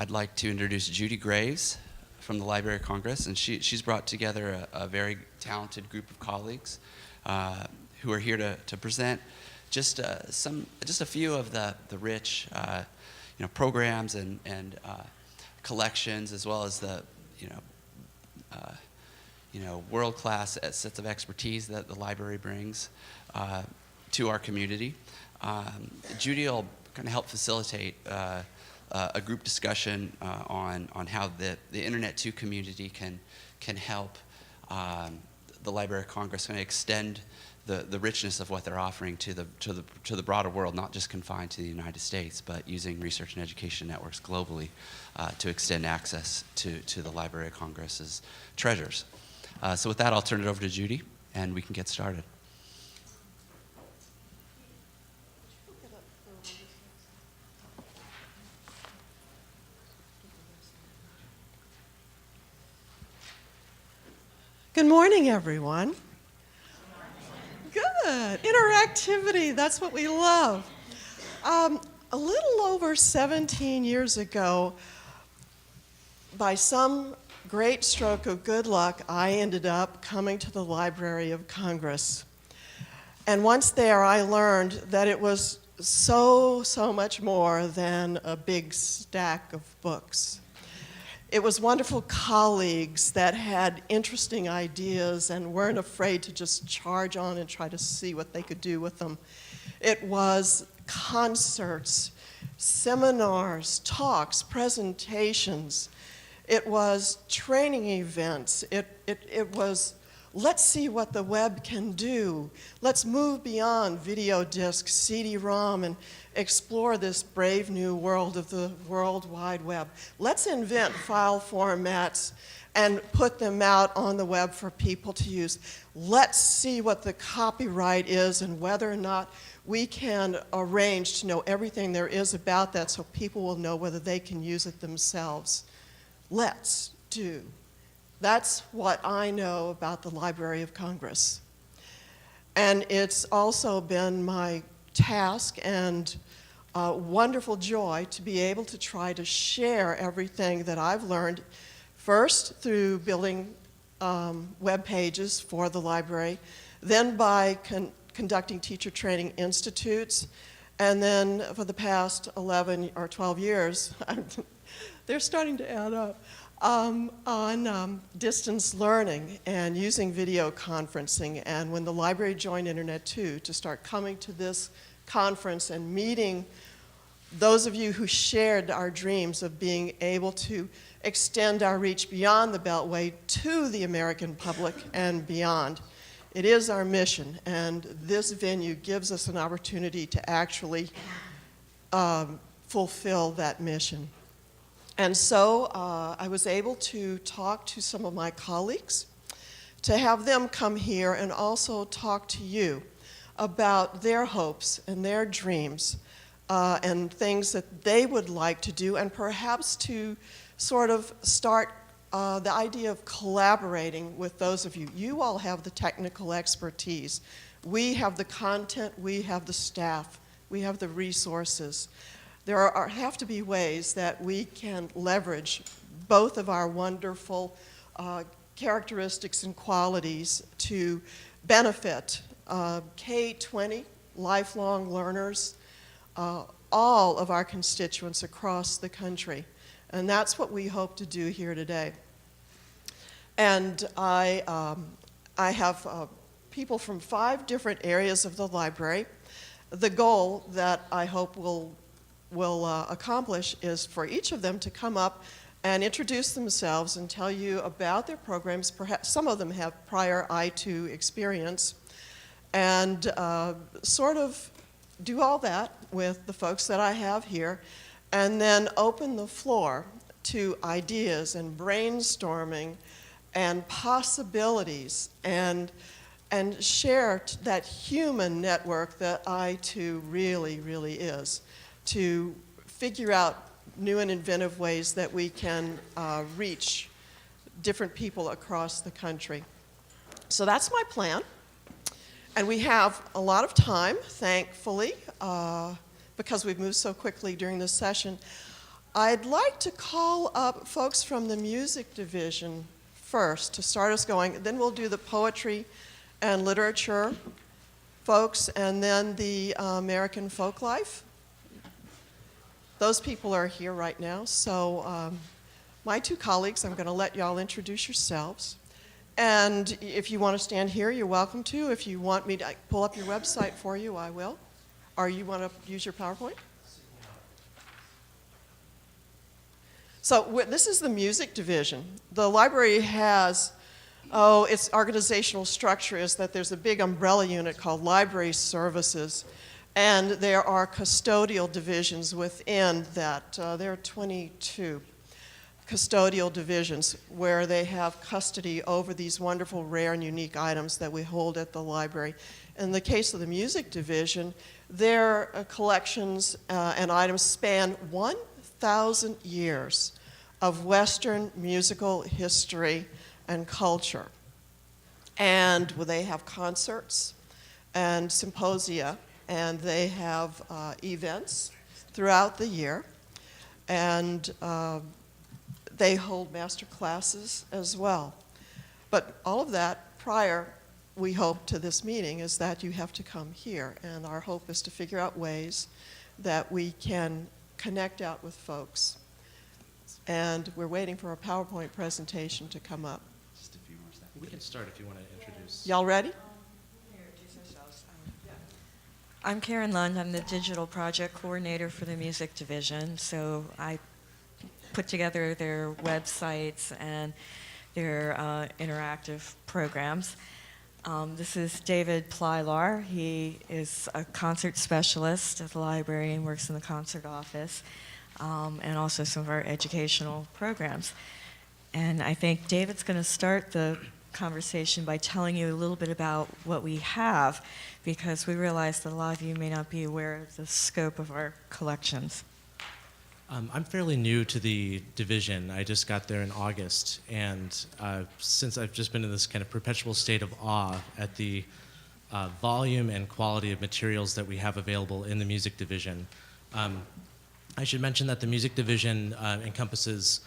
I'd like to introduce Judy Graves from the Library of Congress, and she's brought together a very talented group of colleagues who are here to present just a few of the rich programs and collections, as well as the world-class sets of expertise that the library brings to our community. Judy will kind of help facilitate a group discussion on how the Internet2 community can help the Library of Congress kind of extend the richness of what they're offering to the broader world, not just confined to the United States, but using research and education networks globally to extend access to the Library of Congress's treasures. So with that, I'll turn it over to Judy, and we can get started. Good morning, everyone. Good. Interactivity, that's what we love. A little over 17 years ago, by some great stroke of good luck, I ended up coming to the Library of Congress. And once there, I learned that it was so much more than a big stack of books. It was wonderful colleagues that had interesting ideas and weren't afraid to just charge on and try to see what they could do with them. It was concerts, seminars, talks, presentations. It was training events. It was, let's see what the web can do. Let's move beyond video discs, CD-ROM, and explore this brave new world of the World Wide Web. Let's invent file formats and put them out on the web for people to use. Let's see what the copyright is and whether or not we can arrange to know everything there is about that so people will know whether they can use it themselves. Let's do. That's what I know about the Library of Congress. And it's also been my task and wonderful joy to be able to try to share everything that I've learned, first through building web pages for the library, then by conducting teacher training institutes, and then for the past 11 or 12 years, they're starting to add up, on distance learning and using video conferencing. And when the library joined Internet2 to start coming to this conference and meeting those of you who shared our dreams of being able to extend our reach beyond the Beltway to the American public and beyond. It is our mission, and this venue gives us an opportunity to actually fulfill that mission. And so I was able to talk to some of my colleagues, to have them come here and also talk to you about their hopes and their dreams and things that they would like to do, and perhaps to sort of start the idea of collaborating with those of you. You all have the technical expertise. We have the content, we have the staff, we have the resources. There have to be ways that we can leverage both of our wonderful characteristics and qualities to benefit K-20 lifelong learners, all of our constituents across the country. And that's what we hope to do here today. And I have people from 5 different areas of the library. The goal that I hope will accomplish is for each of them to come up and introduce themselves and tell you about their programs. Perhaps some of them have prior I2 experience, and sort of do all that with the folks that I have here, and then open the floor to ideas and brainstorming and possibilities, and share that human network that I2 really is, to figure out new and inventive ways that we can reach different people across the country. So that's my plan. And we have a lot of time, thankfully, because we've moved so quickly during this session. I'd like to call up folks from the music division first to start us going. Then we'll do the poetry and literature folks, and then the American folk life. Those people are here right now. So my two colleagues, I'm going to let y'all introduce yourselves. And if you want to stand here, you're welcome to. If you want me to pull up your website for you, I will. Or you want to use your PowerPoint? So this is the music division. The library has, its organizational structure is that there's a big umbrella unit called Library Services, and there are custodial divisions within that. There are 22 custodial divisions where they have custody over these wonderful, rare, and unique items that we hold at the library. In the case of the music division, their collections and items span 1,000 years of Western musical history and culture. And they have concerts and symposia, and they have events throughout the year. And they hold master classes as well. But all of that prior, we hope, to this meeting is that you have to come here. And our hope is to figure out ways that we can connect out with folks. And we're waiting for a PowerPoint presentation to come up. Just a few more seconds. We can start if you want to introduce. Y'all ready? I'm Karen Lund. I'm the digital project coordinator for the music division. So I put together their websites and their interactive programs. This is David Plylar. He is a concert specialist at the library and works in the concert office, and also some of our educational programs. And I think David's going to start the conversation by telling you a little bit about what we have, because we realize that a lot of you may not be aware of the scope of our collections. I'm fairly new to the division. I just got there in August, and since I've just been in this kind of perpetual state of awe at the volume and quality of materials that we have available in the music division. I should mention that the music division encompasses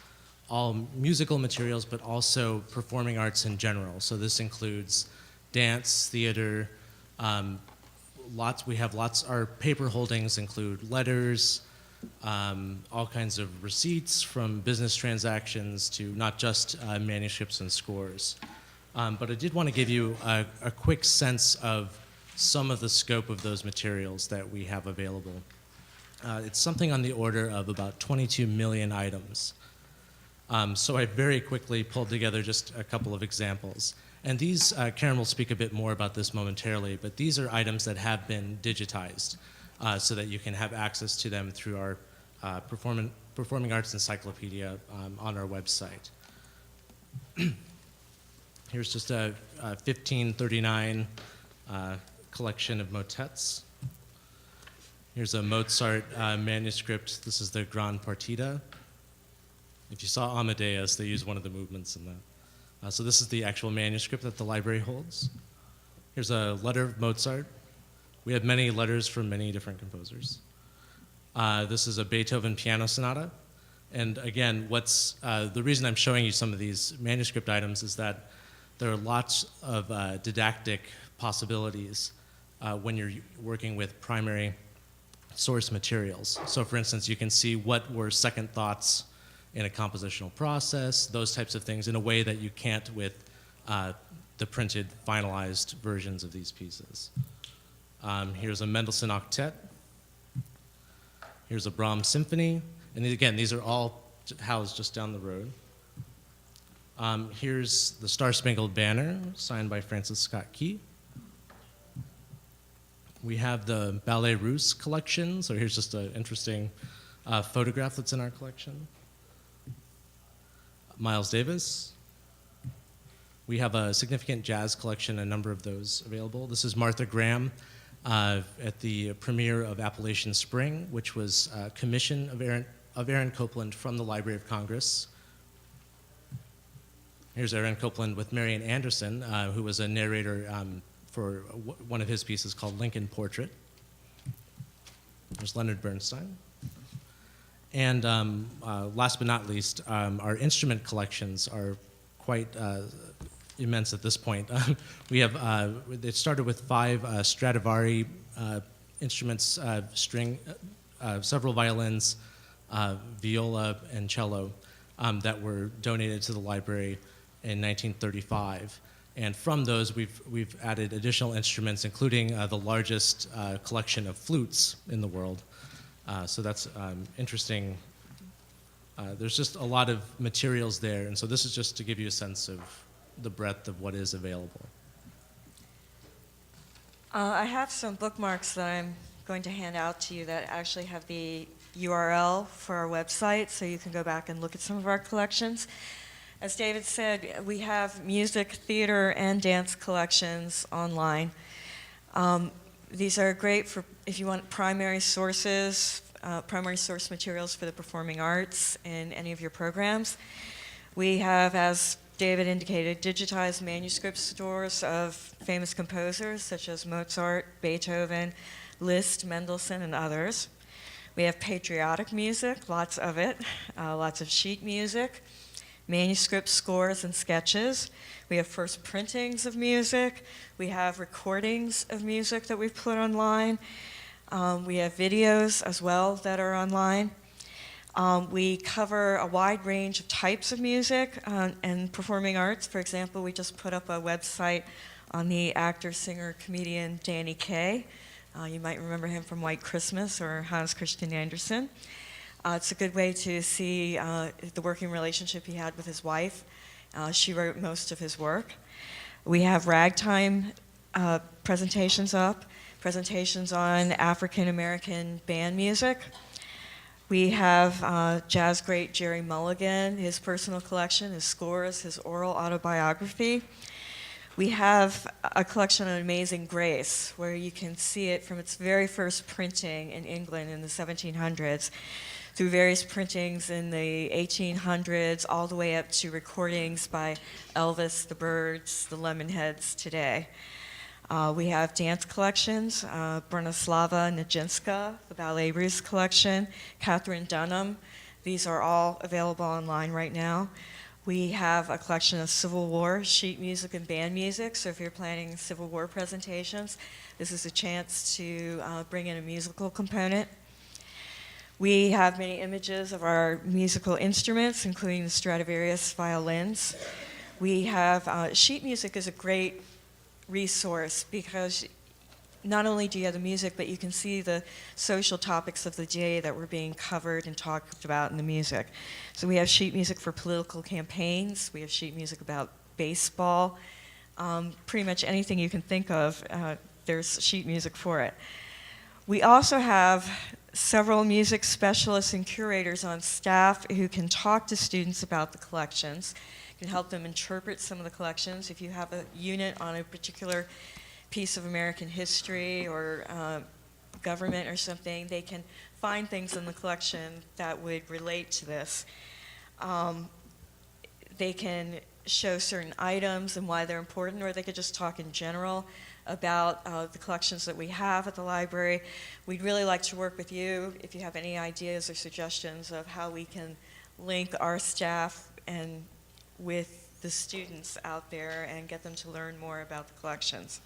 all musical materials, but also performing arts in general. So this includes dance, theater, we have lots, our paper holdings include letters, all kinds of receipts from business transactions to not just manuscripts and scores. But I did want to give you a quick sense of some of the scope of those materials that we have available. It's something on the order of about 22 million items. So I very quickly pulled together just a couple of examples. And these, Karen will speak a bit more about this momentarily, but these are items that have been digitized so that you can have access to them through our Performing Arts Encyclopedia on our website. Here's just a 1539 collection of motets. Here's a Mozart manuscript. This is the Gran Partita. If you saw Amadeus, they use one of the movements in that. So this is the actual manuscript that the library holds. Here's a letter of Mozart. We have many letters from many different composers. This is a Beethoven piano sonata. And again, the reason I'm showing you some of these manuscript items is that there are lots of didactic possibilities when you're working with primary source materials. So for instance, you can see what were second thoughts in a compositional process, those types of things, in a way that you can't with the printed, finalized versions of these pieces. Here's a Mendelssohn octet. Here's a Brahms symphony. And again, these are all housed just down the road. Here's the Star-Spangled Banner, signed by Francis Scott Key. We have the Ballet Russe collection. So here's just an interesting photograph that's in our collection. Miles Davis. We have a significant jazz collection, a number of those available. This is Martha Graham at the premiere of Appalachian Spring, which was a commission of Aaron Copland from the Library of Congress. Here's Aaron Copland with Marian Anderson, who was a narrator for one of his pieces called Lincoln Portrait. There's Leonard Bernstein. And last but not least, our instrument collections are quite immense at this point. We have, it started with 5 Stradivari instruments, string, several violins, viola, and cello that were donated to the library in 1935. And from those, we've added additional instruments, including the largest collection of flutes in the world. So that's interesting. There's just a lot of materials there, and so this is just to give you a sense of the breadth of what is available. I have some bookmarks that I'm going to hand out to you that actually have the URL for our website, so you can go back and look at some of our collections. As David said, we have music, theater, and dance collections online. These are great for if you want primary sources, primary source materials for the performing arts in any of your programs. We have, as David indicated, digitized manuscript stores of famous composers such as Mozart, Beethoven, Liszt, Mendelssohn, and others. We have patriotic music, lots of it, lots of sheet music, manuscript scores and sketches. We have first printings of music. We have recordings of music that we've put online. We have videos as well that are online. We cover a wide range of types of music and performing arts. For example, we just put up a website on the actor, singer, comedian Danny Kaye. You might remember him from White Christmas or Hans Christian Andersen. It's a good way to see the working relationship he had with his wife. She wrote most of his work. We have ragtime presentations up, presentations on African American band music. We have jazz great Jerry Mulligan, his personal collection, his scores, his oral autobiography. We have a collection on Amazing Grace, where you can see it from its very first printing in England in the 1700s, through various printings in the 1800s, all the way up to recordings by Elvis, the Byrds, the Lemonheads today. We have dance collections, Bronislava Nijinská, the Ballet Russe collection, Catherine Dunham. These are all available online right now. We have a collection of Civil War sheet music and band music, so if you're planning Civil War presentations, this is a chance to bring in a musical component. We have many images of our musical instruments, including the Stradivarius violins. We have, sheet music is a great resource because not only do you have the music, but you can see the social topics of the day that were being covered and talked about in the music. So we have sheet music for political campaigns. We have sheet music about baseball. Pretty much anything you can think of, there's sheet music for it. We also have several music specialists and curators on staff who can talk to students about the collections, can help them interpret some of the collections. If you have a unit on a particular piece of American history or government or something, they can find things in the collection that would relate to this. They can show certain items and why they're important, or they could just talk in general about the collections that we have at the library. We'd really like to work with you if you have any ideas or suggestions of how we can link our staff and with the students out there and get them to learn more about the collections.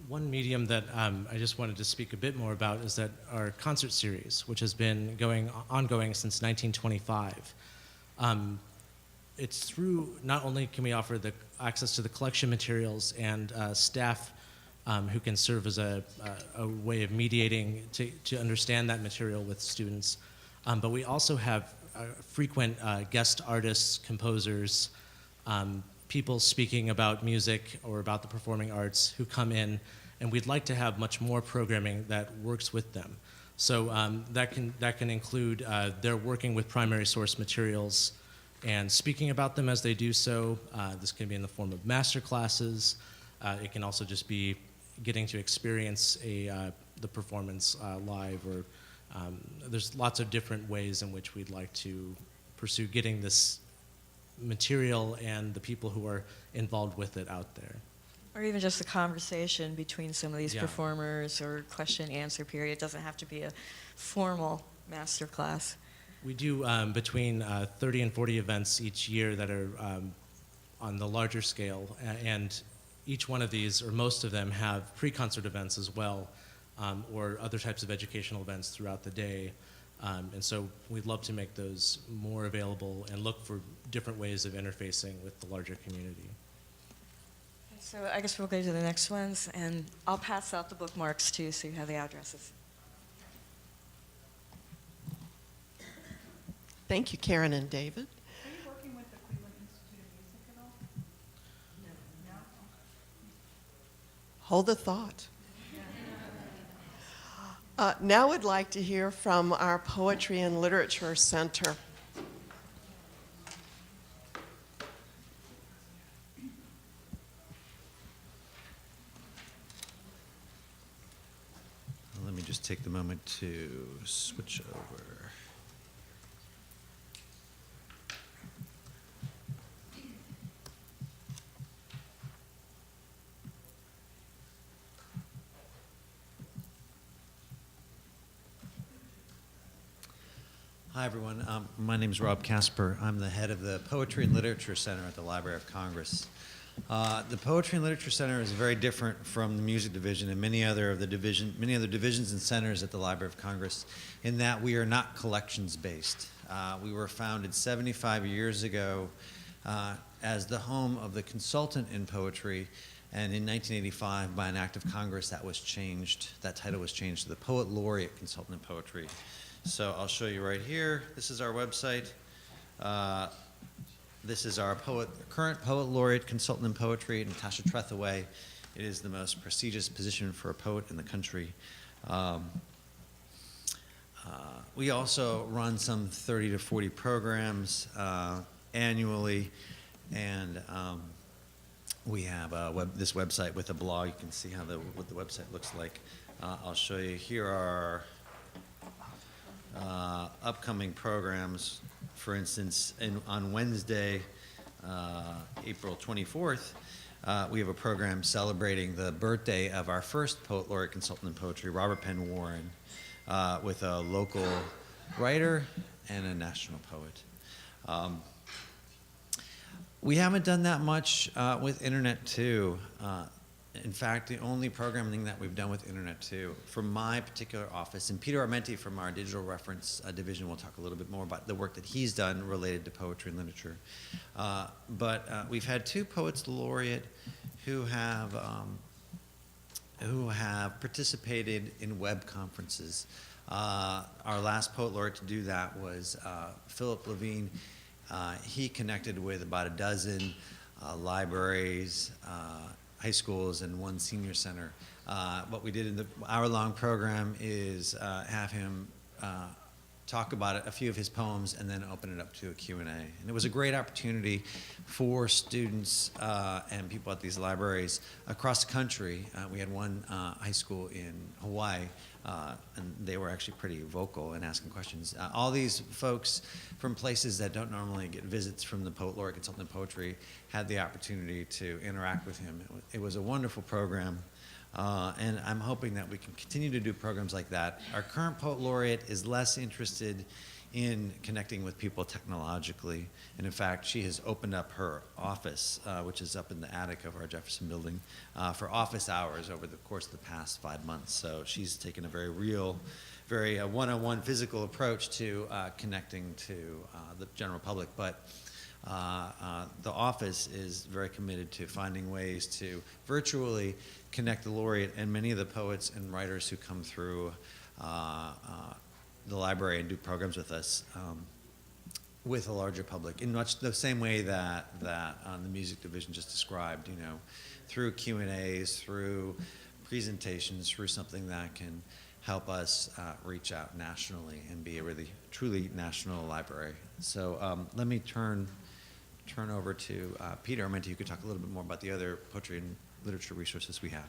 One medium that I just wanted to speak a bit more about is that our concert series, which has been ongoing since 1925. It's through, not only can we offer the access to the collection materials and staff who can serve as a way of mediating to understand that material with students, but we also have frequent guest artists, composers, people speaking about music or about the performing arts who come in, and we'd like to have much more programming that works with them. So that can include their working with primary source materials and speaking about them as they do so. This can be in the form of master classes. It can also just be getting to experience the performance live, or there's lots of different ways in which we'd like to pursue getting this material and the people who are involved with it out there. Or even just a conversation between some of these Yeah. performers, or question-answer period. It doesn't have to be a formal master class? We do between 30 and 40 events each year that are on the larger scale, and each one of these, or most of them, have pre-concert events as well, or other types of educational events throughout the day. And so we'd love to make those more available and look for different ways of interfacing with the larger community. So I guess we'll go to the next ones, and I'll pass out the bookmarks too, so you have the addresses. Thank you, Karen and David. Are you working with the Cleveland Institute of Music at all? No. Hold the thought. Now I'd like to hear from our Poetry and Literature Center. Let me just take the moment to switch over. Hi, everyone. My name is Rob Casper. I'm the head of the Poetry and Literature Center at the Library of Congress. The Poetry and Literature Center is very different from the Music Division and many other divisions and centers at the Library of Congress in that we are not collections-based. We were founded 75 years ago as the home of the consultant in poetry, and in 1985, by an act of Congress, that was changed. That title was changed to the Poet Laureate Consultant in Poetry. So I'll show you right here. This is our website. This is our current Poet Laureate Consultant in Poetry, Natasha Trethewey. It is the most prestigious position for a poet in the country. We also run some 30 to 40 programs annually, and we have this website with a blog. You can see what the website looks like. I'll show you. Here are upcoming programs. For instance, on Wednesday, April 24th, we have a program celebrating the birthday of our first Poet Laureate Consultant in Poetry, Robert Penn Warren, with a local writer and a national poet. We haven't done that much with Internet2. In fact, the only programming that we've done with Internet2 from my particular office, and Peter Armenti from our digital reference division will talk a little bit more about the work that he's done related to poetry and literature. But we've had 2 poets laureate who have participated in web conferences. Our last poet laureate to do that was Philip Levine. He connected with about a dozen libraries, high schools, and 1 senior center. What we did in the hour-long program is have him talk about a few of his poems and then open it up to a Q&A. And it was a great opportunity for students and people at these libraries across the country. We had one high school in Hawaii, and they were actually pretty vocal in asking questions. All these folks from places that don't normally get visits from the Poet Laureate Consultant in Poetry had the opportunity to interact with him. It was a wonderful program. And I'm hoping that we can continue to do programs like that. Our current Poet Laureate is less interested in connecting with people technologically. And in fact, she has opened up her office, which is up in the attic of our Jefferson building, for office hours over the course of the past 5 months. So she's taken a very real, very one-on-one physical approach to connecting to the general public. But the office is very committed to finding ways to virtually connect the laureate and many of the poets and writers who come through the library and do programs with us with a larger public in much the same way that the music division just described, you know, through Q&As, through presentations, through something that can help us reach out nationally and be a really truly national library. So let me turn over to Peter Armenti, who could talk a little bit more about the other poetry and literature resources we have.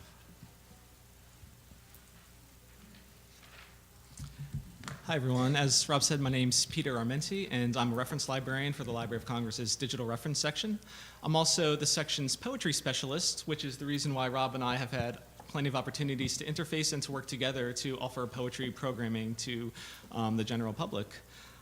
Hi, everyone. As Rob said, my name's Peter Armenti, and I'm a reference librarian for the Library of Congress's Digital Reference Section. I'm also the section's poetry specialist, which is the reason why Rob and I have had plenty of opportunities to interface and to work together to offer poetry programming to the general public.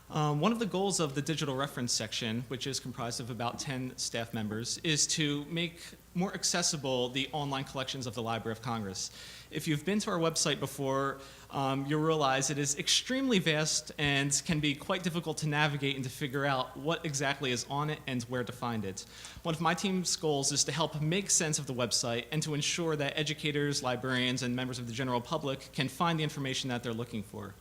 One of the goals of the digital reference section, which is comprised of about 10 staff members, is to make more accessible the online collections of the Library of Congress. If you've been to our website before, you'll realize it is extremely vast and can be quite difficult to navigate and to figure out what exactly is on it and where to find it. One of my team's goals is to help make sense of the website and to ensure that educators, librarians, and members of the general public can find the information that they're looking for.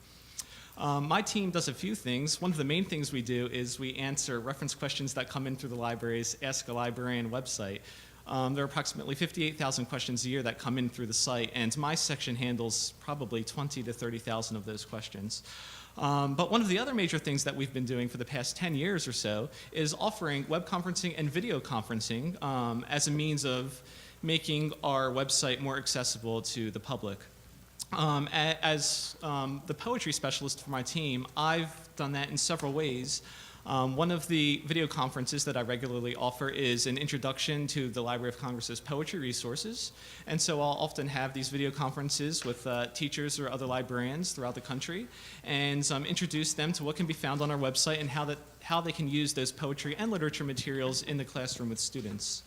My team does a few things. One of the main things we do is we answer reference questions that come in through the library's Ask a Librarian website. There are approximately 58,000 questions a year that come in through the site, and my section handles probably 20 to 30,000 of those questions. But one of the other major things that we've been doing for the past 10 years or so is offering web conferencing and video conferencing as a means of making our website more accessible to the public. As the poetry specialist for my team, I've done that in several ways. One of the video conferences that I regularly offer is an introduction to the Library of Congress's poetry resources. And so I'll often have these video conferences with teachers or other librarians throughout the country and introduce them to what can be found on our website and how they can use those poetry and literature materials in the classroom with students.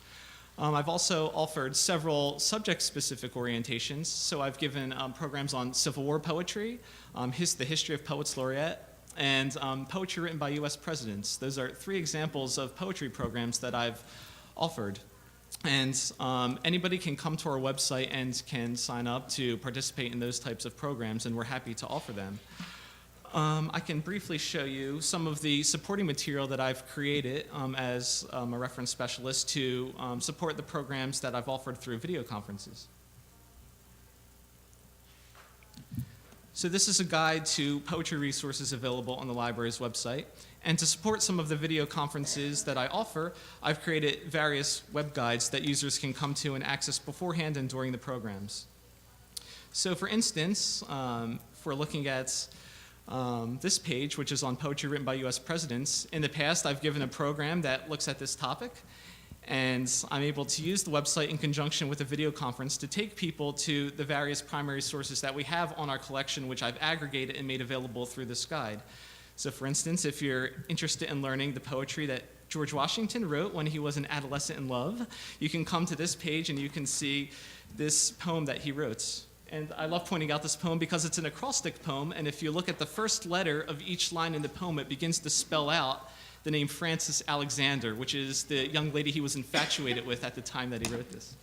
I've also offered several subject-specific orientations. So I've given programs on Civil War poetry, the history of Poets Laureate, and poetry written by U.S. presidents. Those are 3 examples of poetry programs that I've offered. And anybody can come to our website and can sign up to participate in those types of programs, and we're happy to offer them. I can briefly show you some of the supporting material that I've created as a reference specialist to support the programs that I've offered through video conferences. So this is a guide to poetry resources available on the library's website. And to support some of the video conferences that I offer, I've created various web guides that users can come to and access beforehand and during the programs. So for instance, if we're looking at this page, which is on poetry written by U.S. presidents, in the past I've given a program that looks at this topic, and I'm able to use the website in conjunction with a video conference to take people to the various primary sources that we have on our collection, which I've aggregated and made available through this guide. So for instance, if you're interested in learning the poetry that George Washington wrote when he was an adolescent in love, you can come to this page and you can see this poem that he wrote. And I love pointing out this poem because it's an acrostic poem, and if you look at the first letter of each line in the poem, it begins to spell out the name Frances Alexander, which is the young lady he was infatuated with at the time that he wrote this.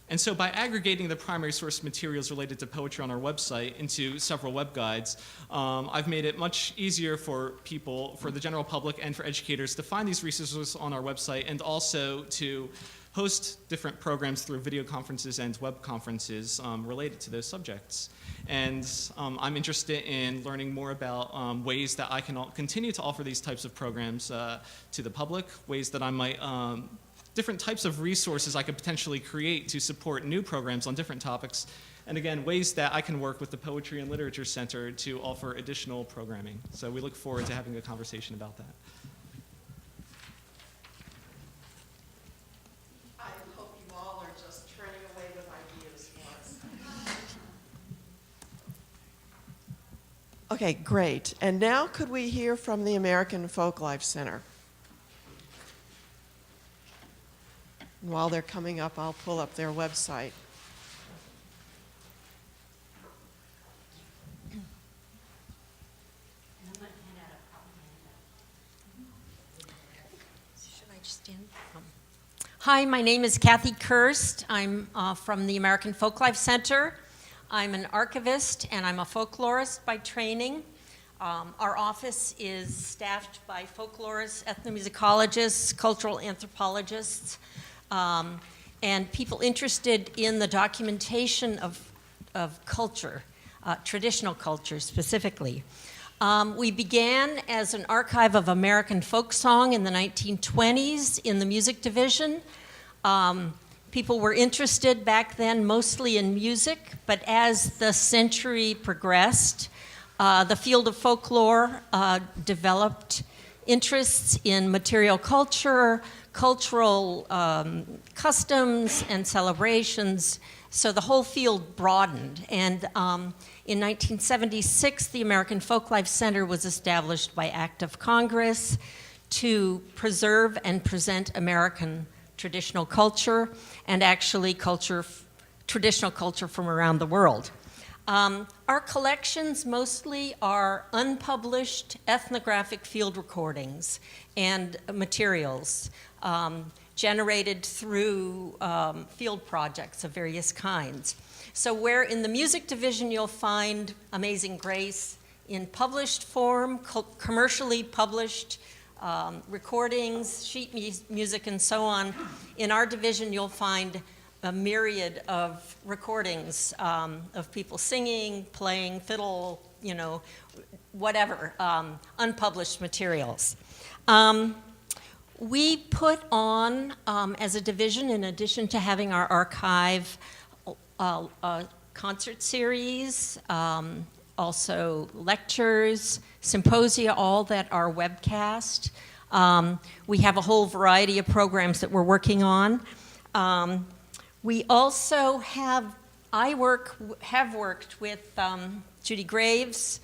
And so by aggregating the primary source materials related to poetry on our website into several web guides, I've made it much easier for people, for the general public, and for educators to find these resources on our website, and also to host different programs through video conferences and web conferences related to those subjects. And I'm interested in learning more about ways that I can continue to offer these types of programs to the public, ways that I might, different types of resources I could potentially create to support new programs on different topics, and again, ways that I can work with the Poetry and Literature Center to offer additional programming. So we look forward to having a conversation about that. I hope you all are just turning away with ideas for us. Okay, great. And now could we hear from the American Folklife Center? And while they're coming up, I'll pull up their website. Should I just stand? Hi, my name is Kathy Kirst. I'm from the American Folklife Center. I'm an archivist and I'm a folklorist by training. Our office is staffed by folklorists, ethnomusicologists, cultural anthropologists, and people interested in the documentation of culture, traditional culture specifically. We began as an archive of American folk song in the 1920s in the music division. People were interested back then mostly in music, but as the century progressed, the field of folklore developed interests in material culture, cultural customs and celebrations. So the whole field broadened. And in 1976, the American Folklife Center was established by Act of Congress to preserve and present American traditional culture and actually traditional culture from around the world. Our collections mostly are unpublished ethnographic field recordings and materials generated through field projects of various kinds. So where in the music division you'll find Amazing Grace in published form, commercially published recordings, sheet music, and so on, in our division you'll find a myriad of recordings of people singing, playing fiddle, you know, whatever, unpublished materials. We put on, as a division, in addition to having our archive, a concert series, also lectures, symposia, all that are webcast. We have a whole variety of programs that we're working on. We also have worked with Judy Graves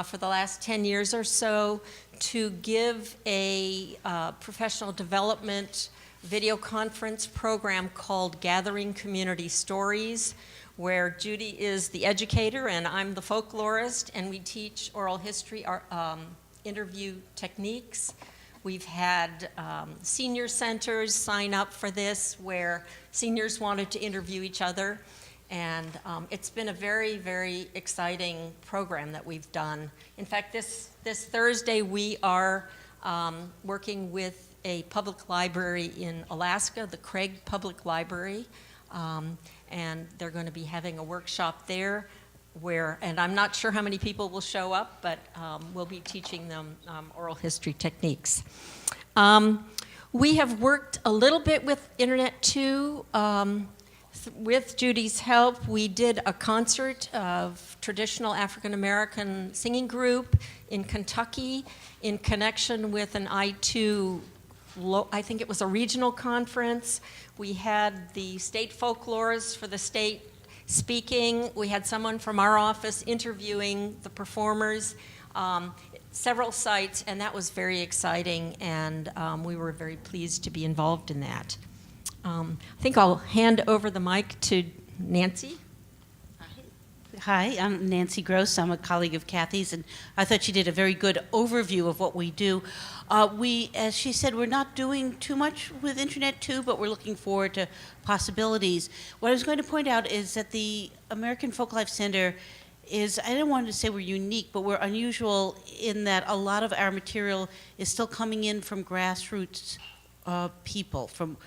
for the last 10 years or so to give a professional development video conference program called Gathering Community Stories, where Judy is the educator and I'm the folklorist, and we teach oral history interview techniques. We've had senior centers sign up for this, where seniors wanted to interview each other. And it's been a very, very exciting program that we've done. In fact, this Thursday we are working with a public library in Alaska, the Craig Public Library, and they're going to be having a workshop there and I'm not sure how many people will show up, but we'll be teaching them oral history techniques. We have worked a little bit with Internet2. With Judy's help, we did a concert of traditional African American singing group in Kentucky in connection with an I2, I think it was a regional conference. We had the state folklorists for the state speaking. We had someone from our office interviewing the performers, several sites, and that was very exciting, and we were very pleased to be involved in that. I think I'll hand over the mic to Nancy. Hi, I'm Nancy Gross. I'm a colleague of Kathy's, and I thought she did a very good overview of what we do. As she said, we're not doing too much with Internet2, but we're looking forward to possibilities. What I was going to point out is that the American Folklife Center is, I don't want to say we're unique, but we're unusual in that a lot of our material is still coming in from grassroots people, from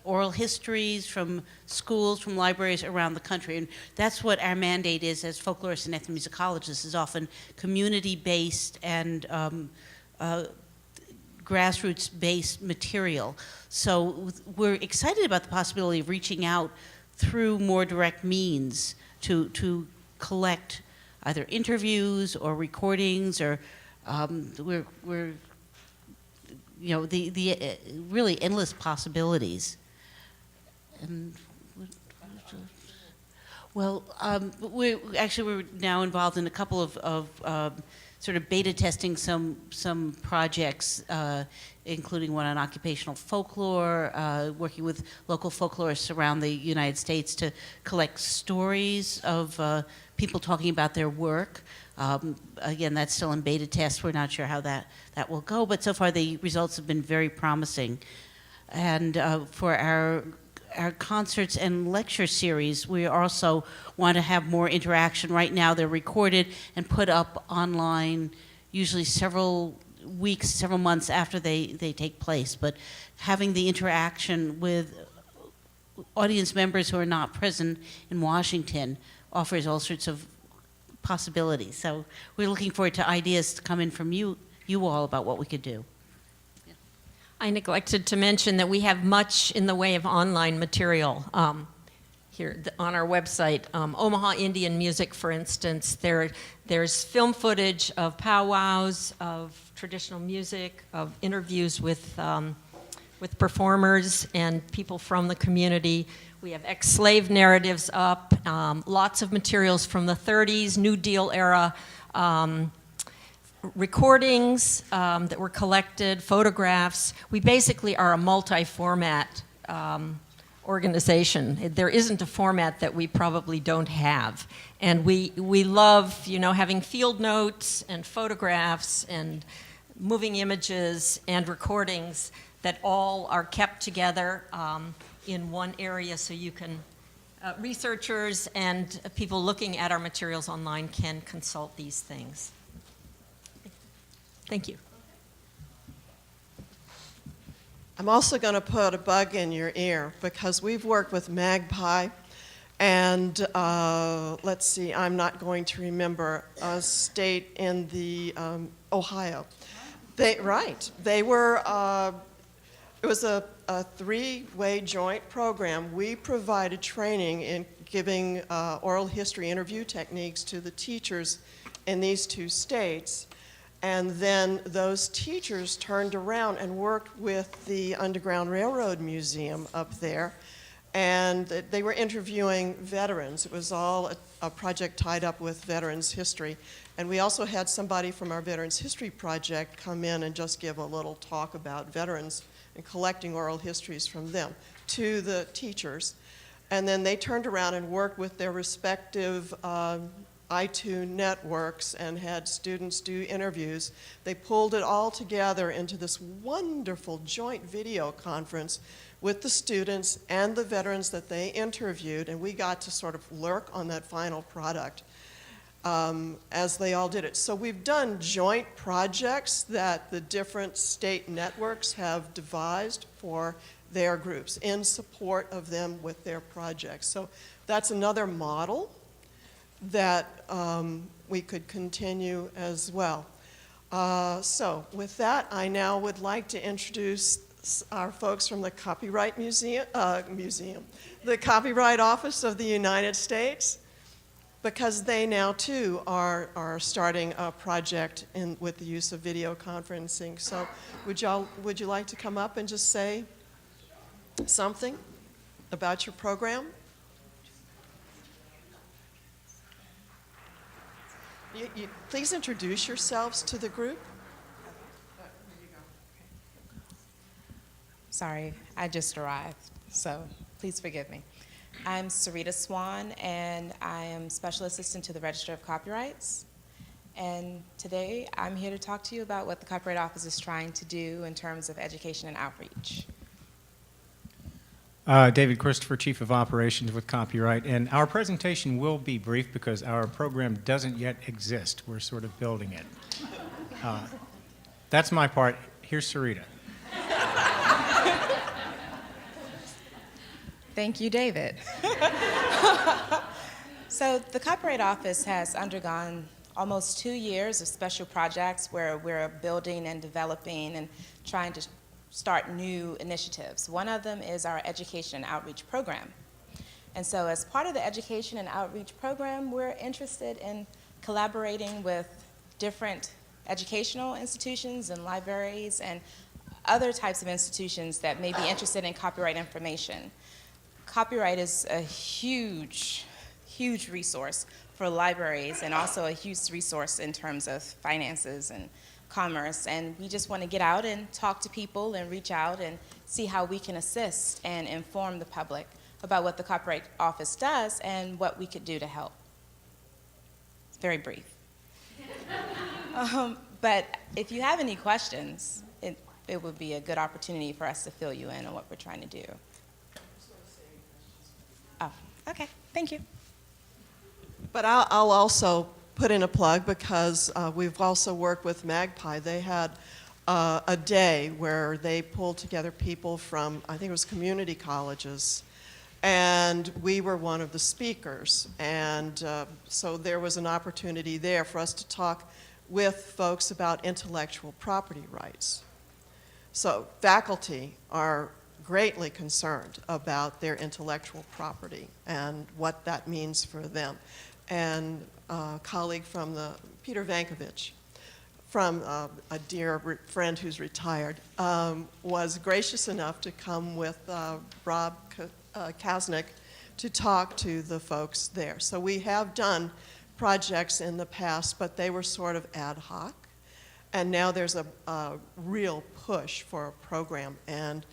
oral histories, from schools, from libraries around the country. And that's what our mandate is as folklorists and ethnomusicologists, is often community-based and grassroots-based material. So we're excited about the possibility of reaching out through more direct means to collect either interviews or recordings, or we're you know, the really endless possibilities. And well, we're now involved in a couple of sort of beta testing some projects, including one on occupational folklore, working with local folklorists around the United States to collect stories of people talking about their work. Again, that's still in beta test. We're not sure how that will go, but so far the results have been very promising. And for our concerts and lecture series, we also want to have more interaction. Right now they're recorded and put up online, usually several weeks, several months after they take place. But having the interaction with audience members who are not present in Washington offers all sorts of possibilities. So we're looking forward to ideas to come in from you all about what we could do. I neglected to mention that we have much in the way of online material here on our website. Omaha Indian music, for instance, there's film footage of powwows, of traditional music, of interviews with with performers and people from the community. We have ex-slave narratives up, lots of materials from the 30s, New Deal era, recordings that were collected, photographs. We basically are a multi-format organization. There isn't a format that we probably don't have. And we love, you know, having field notes and photographs and moving images and recordings that all are kept together in one area, so you can, researchers and people looking at our materials online can consult these things. Thank you. I'm also going to put a bug in your ear because we've worked with Magpie, and let's see, I'm not going to remember a state in the Ohio. They were. It was a three-way joint program. We provided training in giving oral history interview techniques to the teachers in these two states. And then those teachers turned around and worked with the Underground Railroad Museum up there. And they were interviewing veterans. It was all a project tied up with veterans history. And we also had somebody from our Veterans History Project come in and just give a little talk about veterans and collecting oral histories from them to the teachers. And then they turned around and worked with their respective iTunes networks and had students do interviews. They pulled it all together into this wonderful joint video conference with the students and the veterans that they interviewed, and we got to sort of lurk on that final product as they all did it. So we've done joint projects that the different state networks have devised for their groups in support of them with their projects. So that's another model that we could continue as well. So with that, I now would like to introduce our folks from the Copyright the Copyright Office of the United States, because they now too are starting a project with the use of video conferencing. So would you like to come up and just say something about your program? You please introduce yourselves to the group. Sorry, I just arrived, so please forgive me. I'm Sarita Swan, and I am Special Assistant to the Register of Copyrights. And today, I'm here to talk to you about what the Copyright Office is trying to do in terms of education and outreach. David Christopher, Chief of Operations with Copyright, and our presentation will be brief because our program doesn't yet exist. We're sort of building it. That's my part. Here's Sarita. Thank you, David. So the Copyright Office has undergone almost 2 years of special projects where we're building and developing and trying to start new initiatives. One of them is our education and outreach program. And so as part of the education and outreach program, we're interested in collaborating with different educational institutions and libraries and other types of institutions that may be interested in copyright information. Copyright is a huge, huge resource for libraries and also a huge resource in terms of finances and commerce, and we just want to get out and talk to people and reach out and see how we can assist and inform the public about what the Copyright Office does and what we could do to help. It's very brief. But if you have any questions, it would be a good opportunity for us to fill you in on what we're trying to do. Oh, okay, thank you. But I'll also put in a plug because we've also worked with Magpie. They had a day where they pulled together people from, I think it was community colleges, and we were one of the speakers. And so there was an opportunity there for us to talk with folks about intellectual property rights. So faculty are greatly concerned about their intellectual property and what that means for them. And a colleague from Peter Vankovich from a dear friend who's retired, was gracious enough to come with Rob Kasnick to talk to the folks there. So we have done projects in the past, but they were sort of ad hoc. And now there's a real push for a program, and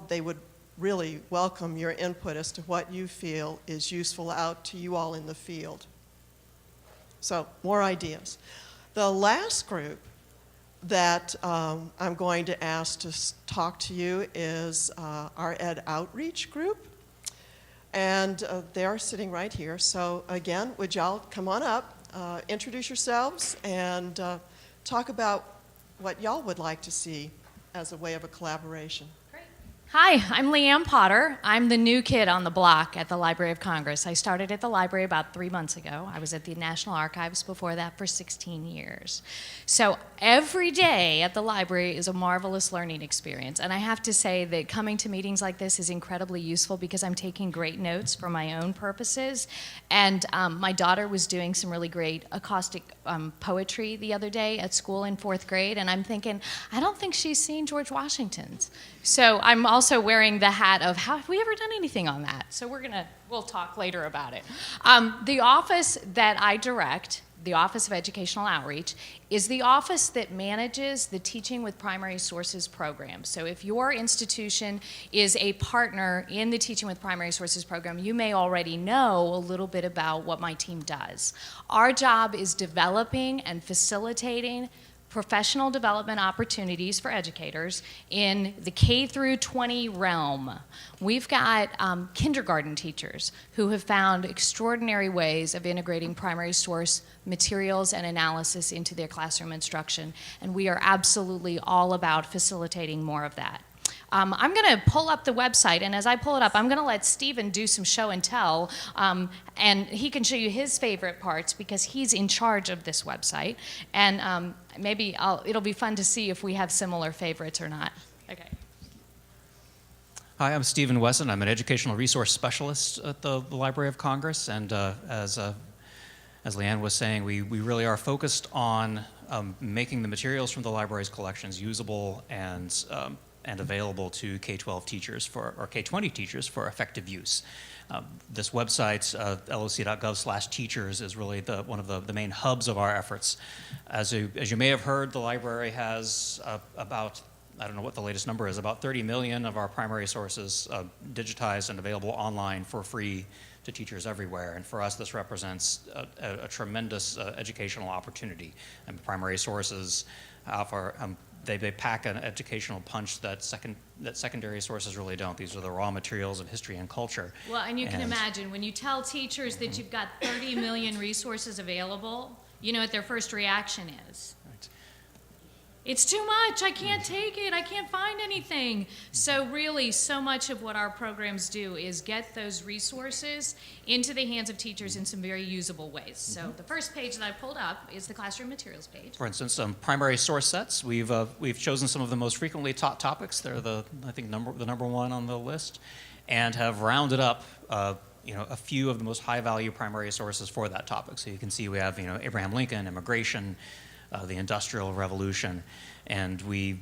they would really welcome your input as to what you feel is useful out to you all in the field. So, more ideas. The last group that I'm going to ask to talk to you is our Ed Outreach group. And they're sitting right here. So again, would y'all come on up, introduce yourselves, and talk about what y'all would like to see as a way of a collaboration. Hi, I'm Leanne Potter. I'm the new kid on the block at the Library of Congress. I started at the library about 3 months ago. I was at the National Archives before that for 16 years. So every day at the library is a marvelous learning experience. And I have to say that coming to meetings like this is incredibly useful because I'm taking great notes for my own purposes. And my daughter was doing some really great acoustic poetry the other day at school in 4th grade. And I'm thinking, I don't think she's seen George Washington's. So I'm also wearing the hat of, have we ever done anything on that? So we'll talk later about it. The office that I direct, the Office of Educational Outreach, is the office that manages the Teaching with Primary Sources program. So if your institution is a partner in the Teaching with Primary Sources program, you may already know a little bit about what my team does. Our job is developing and facilitating professional development opportunities for educators in the K through 20 realm. We've got kindergarten teachers who have found extraordinary ways of integrating primary source materials and analysis into their classroom instruction, and we are absolutely all about facilitating more of that. I'm going to pull up the website, and as I pull it up, I'm going to let Stephen do some show and tell, and he can show you his favorite parts because he's in charge of this website, and maybe it'll be fun to see if we have similar favorites or not. Okay. Hi, I'm Stephen Wesson. I'm an educational resource specialist at the Library of Congress, and as Leanne was saying, we really are focused on making the materials from the library's collections usable and available to K-12 teachers or K-20 teachers for effective use. This website, loc.gov/teachers, is really one of the main hubs of our efforts. As you may have heard, the library has about, I don't know what the latest number is, about 30 million of our primary sources digitized and available online for free to teachers everywhere. And for us, this represents a tremendous educational opportunity. And primary sources offer they pack an educational punch that secondary sources really don't. These are the raw materials of history and culture. Well, and you can imagine, when you tell teachers that you've got 30 million resources available, you know what their first reaction is. Right. It's too much, I can't take it, I can't find anything. So really, so much of what our programs do is get those resources into the hands of teachers in some very usable ways. So the first page that I pulled up is the classroom materials page. For instance, primary source sets. We've chosen some of the most frequently taught topics. They're the number one on the list, and have rounded up a few of the most high-value primary sources for that topic. So you can see we have Abraham Lincoln, immigration, the Industrial Revolution, and we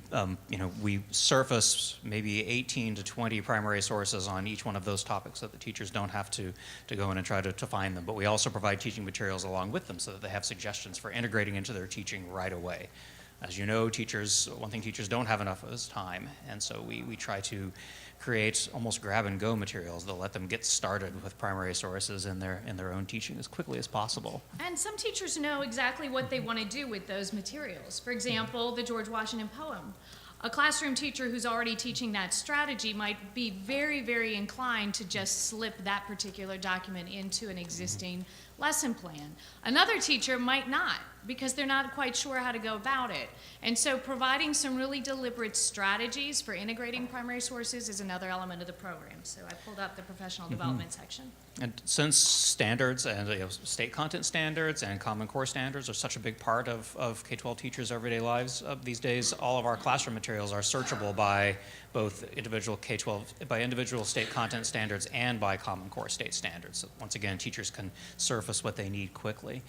surface maybe 18 to 20 primary sources on each one of those topics so that the teachers don't have to go in and try to find them. But we also provide teaching materials along with them so that they have suggestions for integrating into their teaching right away. As you know, one thing teachers don't have enough of is time, and so we try to create almost grab-and-go materials that let them get started with primary sources in their own teaching as quickly as possible. And some teachers know exactly what they want to do with those materials. For example, the George Washington poem. A classroom teacher who's already teaching that strategy might be very, very inclined to just slip that particular document into an existing lesson plan. Another teacher might not, because they're not quite sure how to go about it. And so providing some really deliberate strategies for integrating primary sources is another element of the program. So I pulled up the professional development section. And since standards and state content standards and Common Core standards are such a big part of K-12 teachers' everyday lives these days, all of our classroom materials are searchable by both individual individual state content standards and by Common Core state standards. So once again, teachers can surface what they need quickly.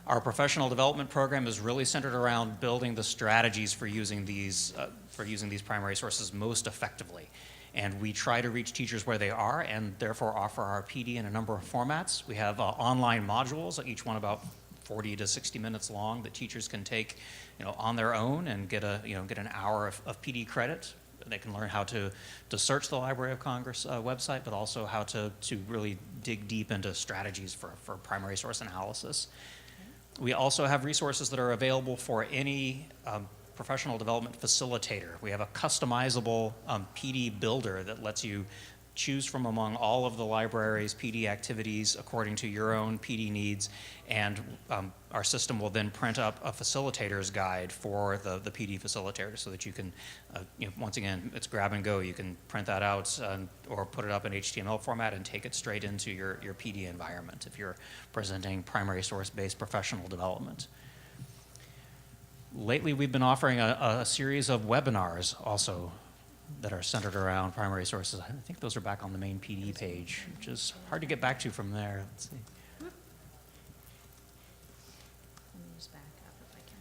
Our professional development program is really centered around building the strategies for using these primary sources most effectively. And we try to reach teachers where they are and therefore offer our PD in a number of formats. We have online modules, each one about 40 to 60 minutes long, that teachers can take, on their own and get an hour of PD credit. They can learn how to search the Library of Congress website, but also how to really dig deep into strategies for primary source analysis. We also have resources that are available for any professional development facilitator. We have a customizable PD builder that lets you choose from among all of the library's PD activities according to your own PD needs, and our system will then print up a facilitator's guide for the PD facilitator so that you can, once again, it's grab and go. You can print that out or put it up in HTML format and take it straight into your PD environment if you're presenting primary source-based professional development. Lately, we've been offering a series of webinars also that are centered around primary sources. I think those are back on the main PD page, which is hard to get back to from there. Let's see. Let me just back up if I can.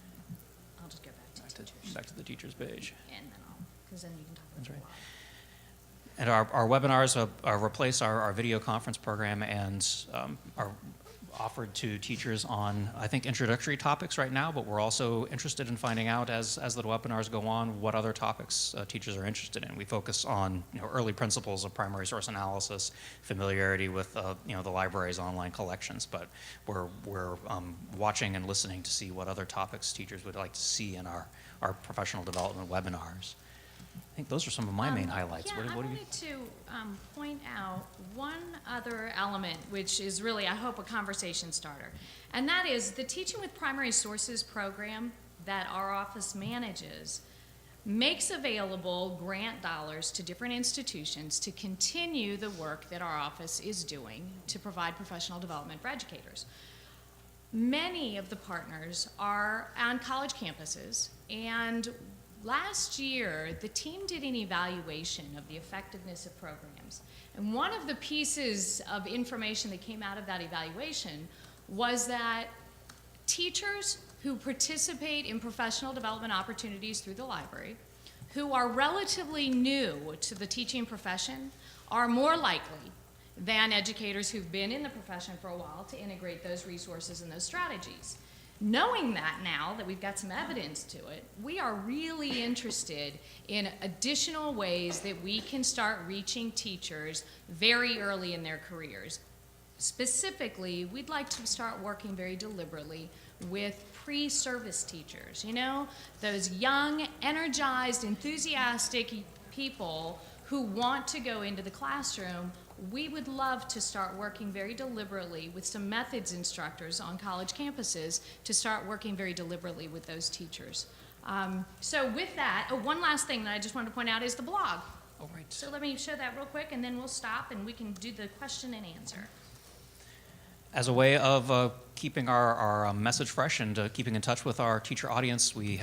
I'll just go back to teachers. Back to the teachers page. And then because then you can talk about That's it right. a lot. And our webinars replace our video conference program and are offered to teachers on, I think, introductory topics right now, but we're also interested in finding out as the webinars go on what other topics teachers are interested in. We focus on early principles of primary source analysis, familiarity with the library's online collections, but we're watching and listening to see what other topics teachers would like to see in our professional development webinars. I think those are some of my main highlights. Yeah, What I do you? wanted to point out one other element, which is really, I hope, a conversation starter. And that is the Teaching with Primary Sources program that our office manages makes available grant dollars to different institutions to continue the work that our office is doing to provide professional development for educators. Many of the partners are on college campuses, and last year, the team did an evaluation of the effectiveness of programs. And one of the pieces of information that came out of that evaluation was that teachers who participate in professional development opportunities through the library, who are relatively new to the teaching profession, are more likely than educators who've been in the profession for a while to integrate those resources and those strategies. Knowing that now that we've got some evidence to it, we are really interested in additional ways that we can start reaching teachers very early in their careers. Specifically, we'd like to start working very deliberately with pre-service teachers, those young, energized, enthusiastic people who want to go into the classroom. We would love to start working very deliberately with some methods instructors on college campuses to start working very deliberately with those teachers. So with that, one last thing that I just wanted to point out is the blog. Oh, right. So let me show that real quick, and then we'll stop and we can do the question and answer. As a way of keeping our message fresh and keeping in touch with our teacher audience, we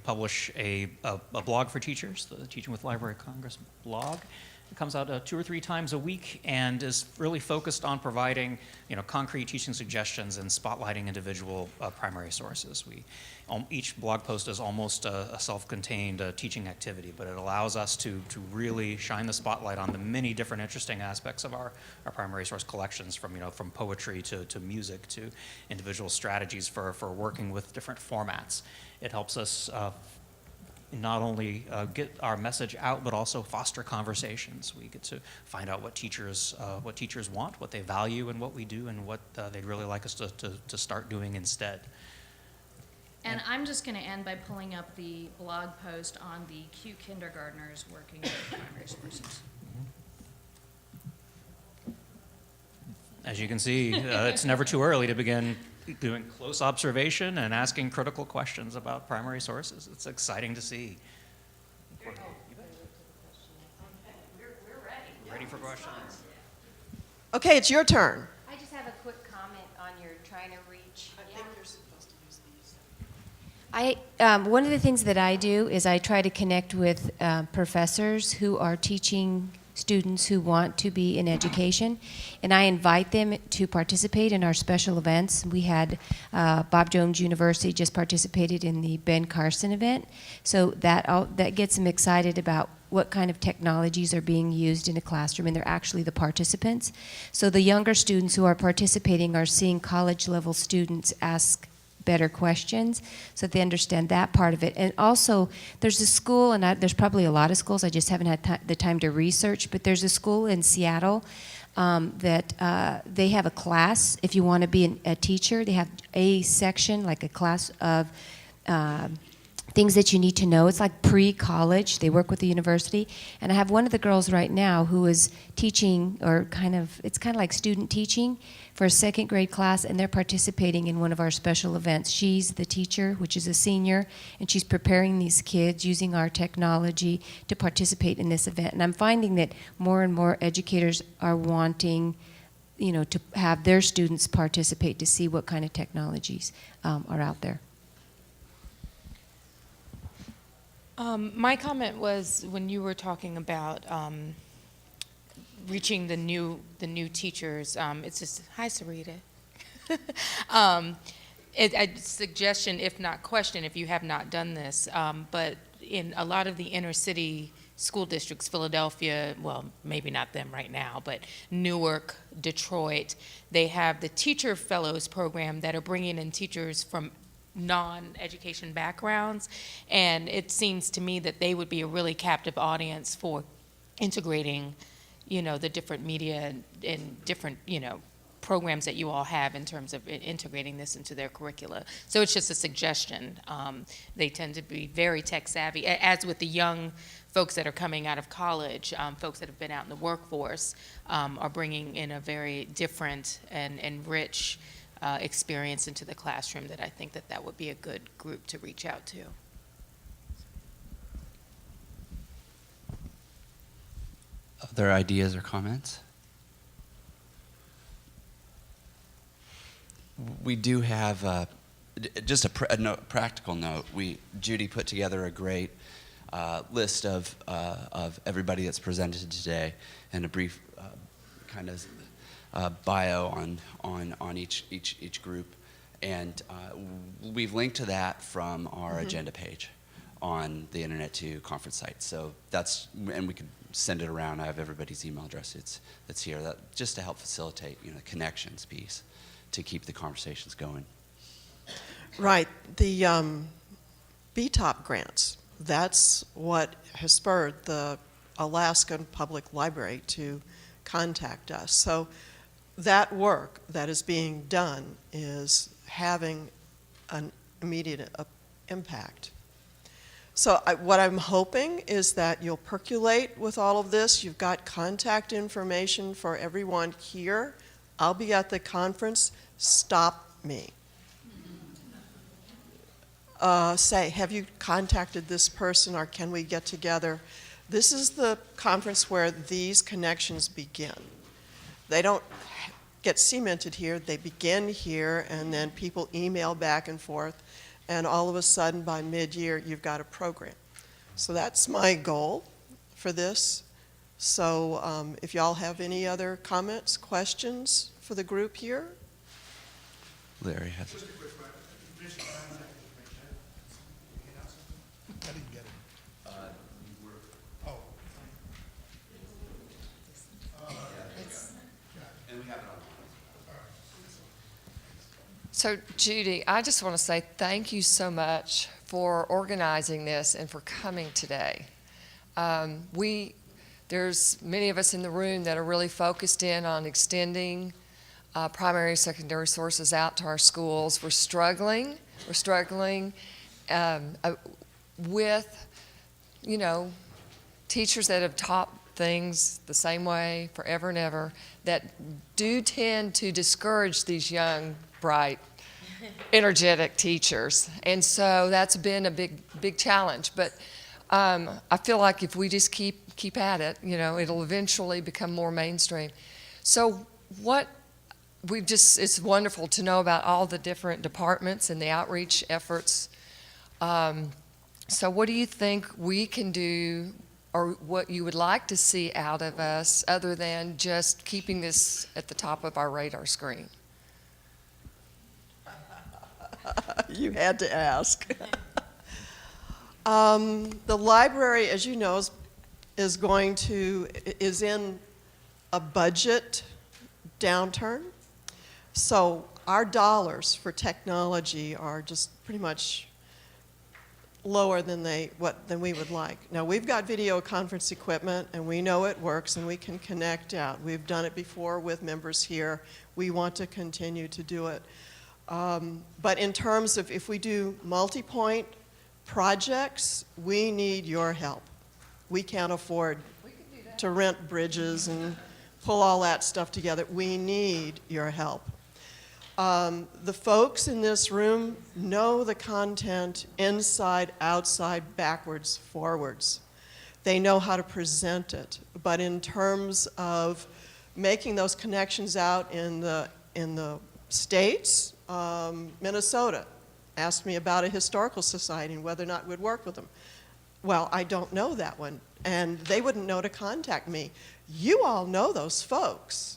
publish a blog for teachers, the Teaching with Library of Congress blog. It comes out 2 or 3 times a week and is really focused on providing, concrete teaching suggestions and spotlighting individual primary sources. Each blog post is almost a self-contained teaching activity, but it allows us to really shine the spotlight on the many different interesting aspects of our primary source collections, from poetry to music to individual strategies for working with different formats. It helps us not only get our message out, but also foster conversations. We get to find out what teachers want, what they value in what we do, and what they'd really like us to start doing instead. And I'm just going to end by pulling up the blog post on the Q kindergartners working with primary sources. As you can see, it's never too early to begin doing close observation and asking critical questions about primary sources. It's exciting to see. We're ready for questions. Okay, it's your turn. I just have a quick comment on your trying to reach. I think you're supposed to use these. One of the things that I do is I try to connect with professors who are teaching students who want to be in education, and I invite them to participate in our special events. We had Bob Jones University just participated in the Ben Carson event, so that gets them excited about what kind of technologies are being used in a classroom, and they're actually the participants. So the younger students who are participating are seeing college-level students ask better questions so that they understand that part of it. And also, there's a school, and there's probably a lot of schools, I just haven't had the time to research, but there's a school in Seattle that they have a class. If you want to be a teacher, they have a section, like a class of things that you need to know. It's like pre-college. They work with the university. And I have one of the girls right now who is teaching, or it's kind of like student teaching for a second grade class, and they're participating in one of our special events. She's the teacher, which is a senior, and she's preparing these kids using our technology to participate in this event. And I'm finding that more and more educators are wanting, to have their students participate to see what kind of technologies are out there. My comment was when you were talking about reaching the new teachers. It's just, hi, Sarita. A suggestion, if not question, if you have not done this, but in a lot of the inner city school districts, Philadelphia, well, maybe not them right now, but Newark, Detroit, they have the Teacher Fellows program that are bringing in teachers from non-education backgrounds, and it seems to me that they would be a really captive audience for integrating, the different media and different, programs that you all have in terms of integrating this into their curricula. So it's just a suggestion. They tend to be very tech savvy, as with the young folks that are coming out of college, folks that have been out in the workforce, are bringing in a very different and rich experience into the classroom that I think that would be a good group to reach out to. Other ideas or comments? We do have just a practical note. Judy put together a great list of everybody that's presented today, and a brief kind of bio on each group, and we've linked to that from our agenda page on the Internet2 conference site. So and we could send it around. I have everybody's email address. It's here. That just to help facilitate the connections piece to keep the conversations going. Right. The BTOP grants. That's what has spurred the Alaskan Public Library to contact us. So that work that is being done is having an immediate impact. So what I'm hoping is that you'll percolate with all of this. You've got contact information for everyone here. I'll be at the conference. Stop me. Say, have you contacted this person, or can we get together? This is the conference where these connections begin. They don't get cemented here, they begin here, and then people email back and forth, and all of a sudden by mid-year you've got a program. So that's my goal for this. So if y'all have any other comments, questions for the group here? Larry has Just a quick question. You mentioned contact information. I didn't get it. Oh. And we have it on. So Judy, I just want to say thank you so much for organizing this and for coming today. There's many of us in the room that are really focused in on extending primary and secondary sources out to our schools. We're struggling with, teachers that have taught things the same way forever and ever that do tend to discourage these young, bright, energetic teachers. And so that's been a big challenge. But I feel like if we just keep at it, it'll eventually become more mainstream. So it's wonderful to know about all the different departments and the outreach efforts. So what do you think we can do or what you would like to see out of us other than just keeping this at the top of our radar screen? You had to ask. The library, as you know, is in a budget downturn. So our dollars for technology are just pretty much lower than we would like. Now we've got video conference equipment and we know it works and we can connect out. We've done it before with members here. We want to continue to do it. But in terms of if we do multi-point projects, we need your help. We can't afford to rent bridges and pull all that stuff together. We need your help. The folks in this room know the content inside, outside, backwards, forwards. They know how to present it. But in terms of making those connections out in the States, Minnesota asked me about a historical society and whether or not we'd work with them. Well, I don't know that one, and they wouldn't know to contact me. You all know those folks.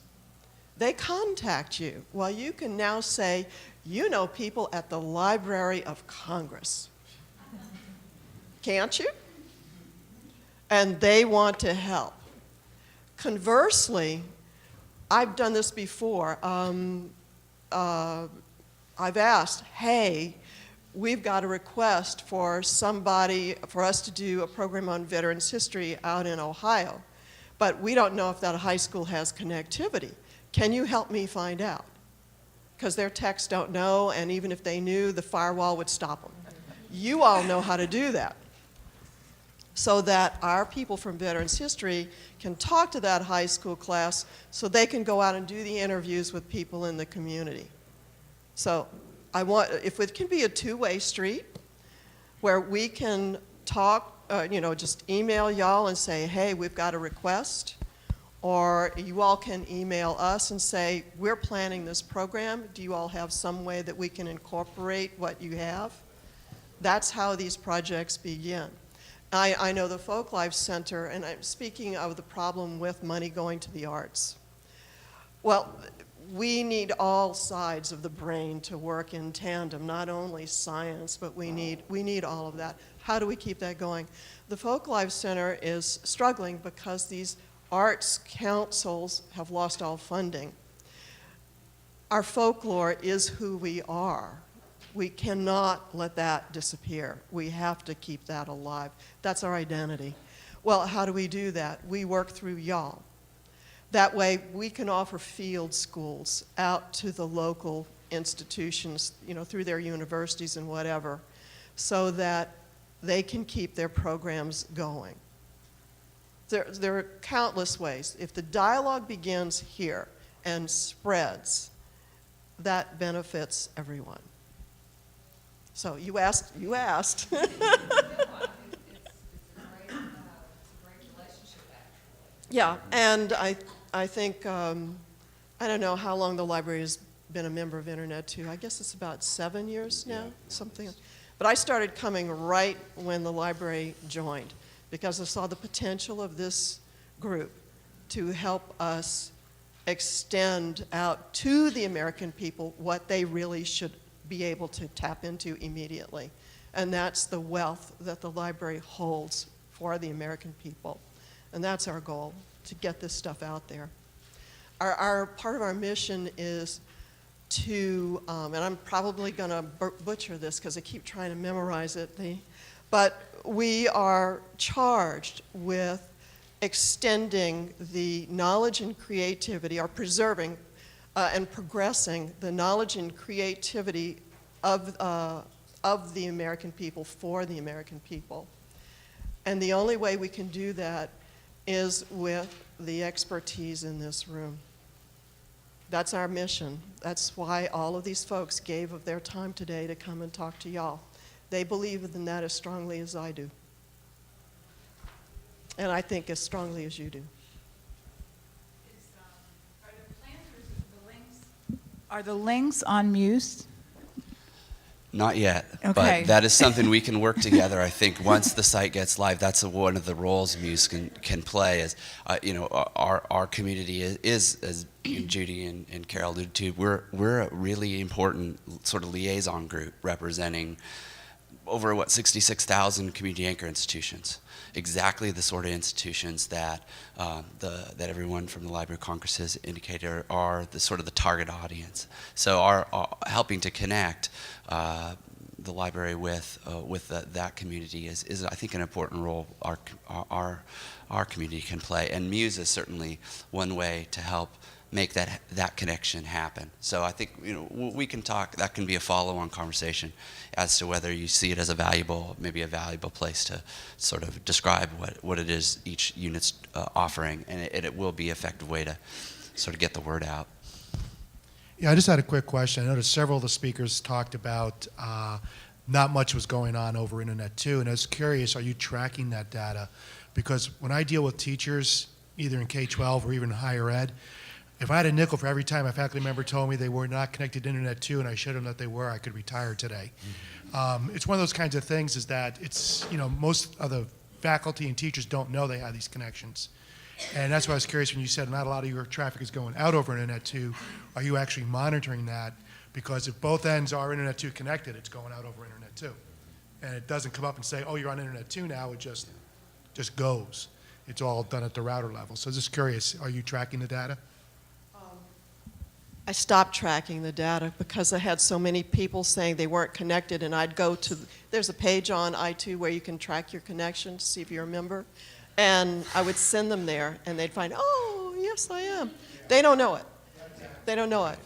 They contact you. Well, you can now say, you know people at the Library of Congress. Can't you? And they want to help. Conversely, I've done this before. I've asked, hey, we've got a request for us to do a program on veterans history out in Ohio, but we don't know if that high school has connectivity. Can you help me find out? Because their techs don't know, and even if they knew, the firewall would stop them. You all know how to do that, so that our people from Veterans History can talk to that high school class so they can go out and do the interviews with people in the community. So if it can be a two-way street where we can talk, just email y'all and say, hey, we've got a request, or you all can email us and say, we're planning this program. Do you all have some way that we can incorporate what you have? That's how these projects begin. I know the Folklife Center, and I'm speaking of the problem with money going to the arts. Well, we need all sides of the brain to work in tandem, not only science, but we need all of that. How do we keep that going? The Folklife Center is struggling because these arts councils have lost all funding. Our folklore is who we are. We cannot let that disappear. We have to keep that alive. That's our identity. Well, how do we do that? We work through y'all. That way we can offer field schools out to the local institutions, through their universities and whatever, so that they can keep their programs going. There are countless ways. If the dialogue begins here and spreads, that benefits everyone. So you asked. Yeah, and I think, I don't know how long the library has been a member of Internet2. I guess it's about 7 years now, something. But I started coming right when the library joined because I saw the potential of this group to help us extend out to the American people what they really should be able to tap into immediately. And that's the wealth that the library holds for the American people. And that's our goal, to get this stuff out there. Our part of our mission is to, and I'm probably going to butcher this because I keep trying to memorize it, but we are charged with extending the knowledge and creativity, or preserving and progressing the knowledge and creativity of the American people for the American people. And the only way we can do that is with the expertise in this room. That's our mission. That's why all of these folks gave of their time today to come and talk to y'all. They believe in that as strongly as I do. And I think as strongly as you do. Are the links on Muse? Not yet, Okay. but that is something we can work together. I think once the site gets live, that's one of the roles Muse can play. Is our community is as Judy and Carol alluded to, we're a really important sort of liaison group representing over 66,000 community anchor institutions. Exactly the sort of institutions that that everyone from the Library of Congress has indicated are the sort of the target audience. So our helping to connect the library with that community is I think an important role our community can play, and Muse is certainly one way to help make that connection happen. So I think we can talk. That can be a follow-on conversation as to whether you see it as maybe a valuable place to sort of describe what it is each unit's offering, and it will be an effective way to sort of get the word out. Yeah, I just had a quick question. I noticed several of the speakers talked about not much was going on over Internet2, and I was curious, are you tracking that data? Because when I deal with teachers, either in K-12 or even higher ed, if I had a nickel for every time a faculty member told me they were not connected to Internet2 and I showed them that they were, I could retire today. It's one of those kinds of things is that it's, most of the faculty and teachers don't know they have these connections. And that's why I was curious when you said not a lot of your traffic is going out over Internet2. Are you actually monitoring that? Because if both ends are Internet2 connected, it's going out over Internet2. And it doesn't come up and say, oh, you're on Internet2 now. It just goes. It's all done at the router level. So just curious, are you tracking the data? I stopped tracking the data because I had so many people saying they weren't connected, and I'd go to, there's a page on I2 where you can track your connection to see if you're a member, and I would send them there, and they'd find, oh, yes, I am. They don't know it. They don't know it.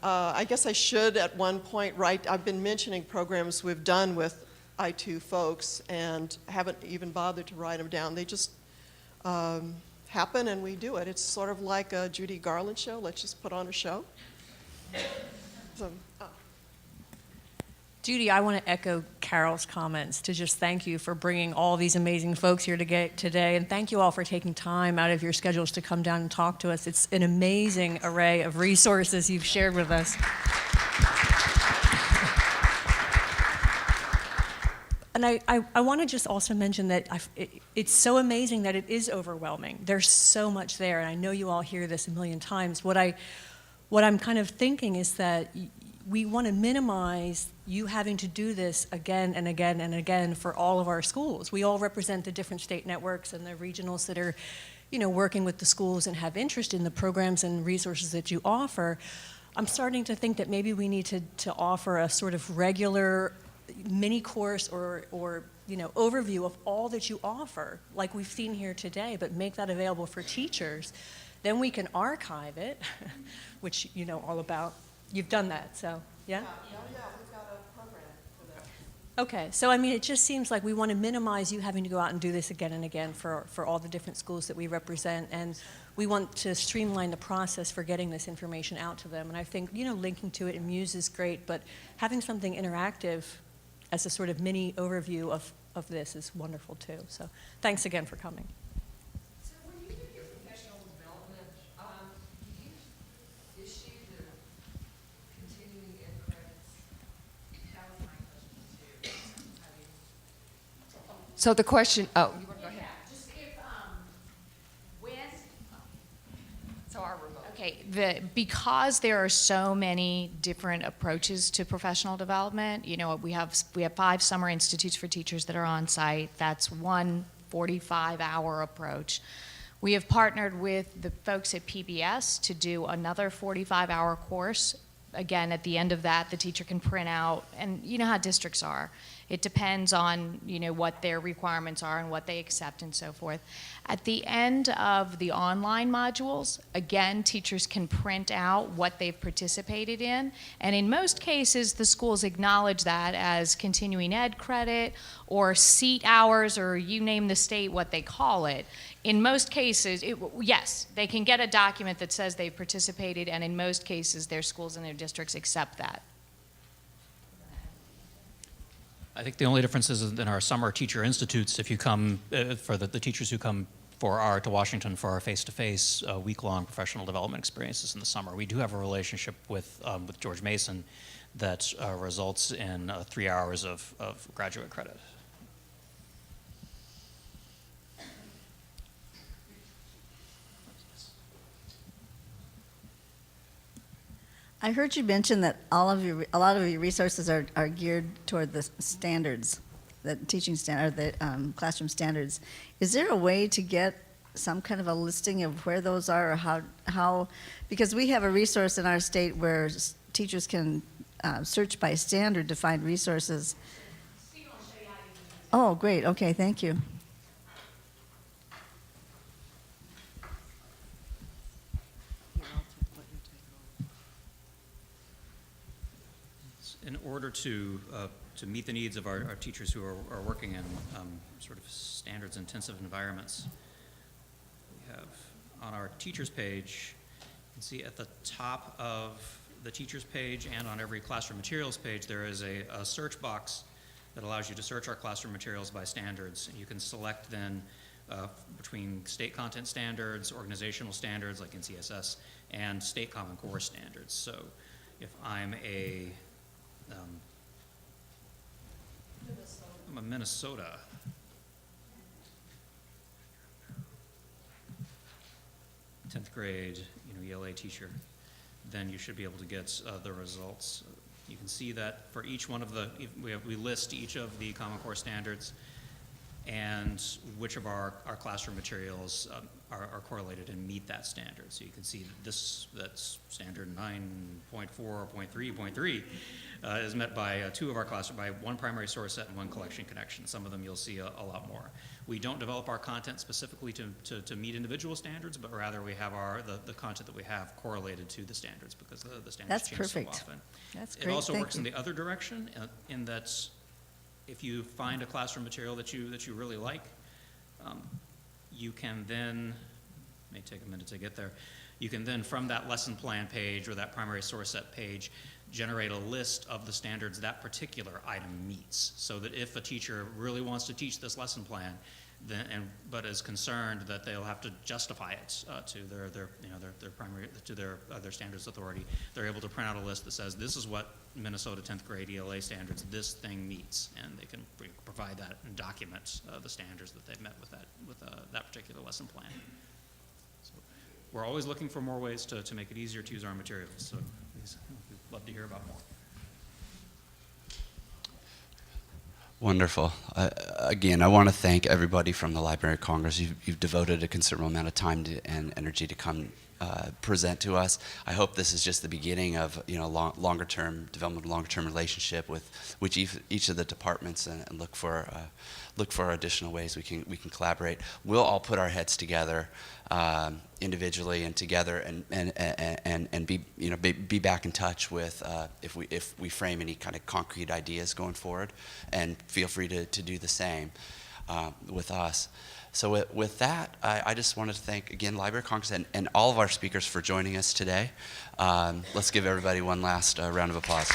I guess I should at one point write, I've been mentioning programs we've done with I2 folks and haven't even bothered to write them down. They just happen and we do it. It's sort of like a Judy Garland show. Let's just put on a show. So, Judy, I want to echo Carol's comments to just thank you for bringing all these amazing folks here today, and thank you all for taking time out of your schedules to come down and talk to us. It's an amazing array of resources you've shared with us. And I want to just also mention that it's so amazing that it is overwhelming. There's so much there, and I know you all hear this a million times. What I'm kind of thinking is that we want to minimize you having to do this again and again and again for all of our schools. We all represent the different state networks and the regionals that are, working with the schools and have interest in the programs and resources that you offer. I'm starting to think that maybe we need to offer a sort of regular mini course or overview of all that you offer, like we've seen here today, but make that available for teachers. Then we can archive it, which you know all about. You've done that, so yeah? Yeah, we've got a program for that. Okay, so I mean, it just seems like we want to minimize you having to go out and do this again and again for all the different schools that we represent, and we want to streamline the process for getting this information out to them. And I think, linking to it in Muse is great, but having something interactive as a sort of mini overview of this is wonderful too. So thanks again for coming. So when you do your professional development, do you issue the continuing ed credits? That was my question too. So the question, you want to go ahead? Yeah, just if, when, So our remote. okay, because there are so many different approaches to professional development, we have 5 summer institutes for teachers that are on site. That's one 45-hour approach. We have partnered with the folks at PBS to do another 45-hour course. Again, at the end of that, the teacher can print out, and you know how districts are. It depends on, what their requirements are and what they accept and so forth. At the end of the online modules, again, teachers can print out what they've participated in, and in most cases, the schools acknowledge that as continuing ed credit or seat hours, or you name the state what they call it. In most cases, yes, they can get a document that says they've participated, and in most cases, their schools and their districts accept that. I think the only difference is in our summer teacher institutes, if you come, for the teachers who come to Washington for our face-to-face week-long professional development experiences in the summer, we do have a relationship with George Mason that results in 3 hours of graduate credit. I heard you mention that a lot of your resources are geared toward the standards, the teaching standard, the classroom standards. Is there a way to get some kind of a listing of where those are, or how because we have a resource in our state where teachers can search by standard to find resources. Oh, great. Okay, thank you. In order to meet the needs of our teachers who are working in sort of standards-intensive environments, we have on our teachers page, you can see at the top of the teachers page and on every classroom materials page, there is a search box that allows you to search our classroom materials by standards. And you can select then between state content standards, organizational standards like NCSS, and state Common Core standards. So if I'm a Minnesota. 10th grade, ELA teacher, then you should be able to get the results. You can see that for each one of the, we list each of the Common Core standards and which of our classroom materials are correlated and meet that standard. So you can see that that's standard 9.4, 0.3, 0.3 is met by two of our classroom, by one primary source set and one collection connection. Some of them you'll see a lot more. We don't develop our content specifically to meet individual standards, but rather we have the content that we have correlated to the standards because the standards change so often. That's great. It also Thank works you. in the other direction in that if you find a classroom material that you really like, you can then, may take a minute to get there, you can then from that lesson plan page or that primary source set page generate a list of the standards that particular item meets, so that if a teacher really wants to teach this lesson plan, but is concerned that they'll have to justify it to their primary, to their standards authority, they're able to print out a list that says this is what Minnesota 10th grade ELA standards this thing meets, and they can provide that and document the standards that they've met with that particular lesson plan. So we're always looking for more ways to make it easier to use our materials. So we'd love to hear about more. Wonderful. Again, I want to thank everybody from the Library of Congress. You've devoted a considerable amount of time and energy to come present to us. I hope this is just the beginning of longer-term development, longer-term relationship with which each of the departments, and look for additional ways we can collaborate. We'll all put our heads together individually and together, and be back in touch with if we frame any kind of concrete ideas going forward, and feel free to do the same with us. So with that, I just wanted to thank, again, Library of Congress and all of our speakers for joining us today. Let's give everybody one last round of applause.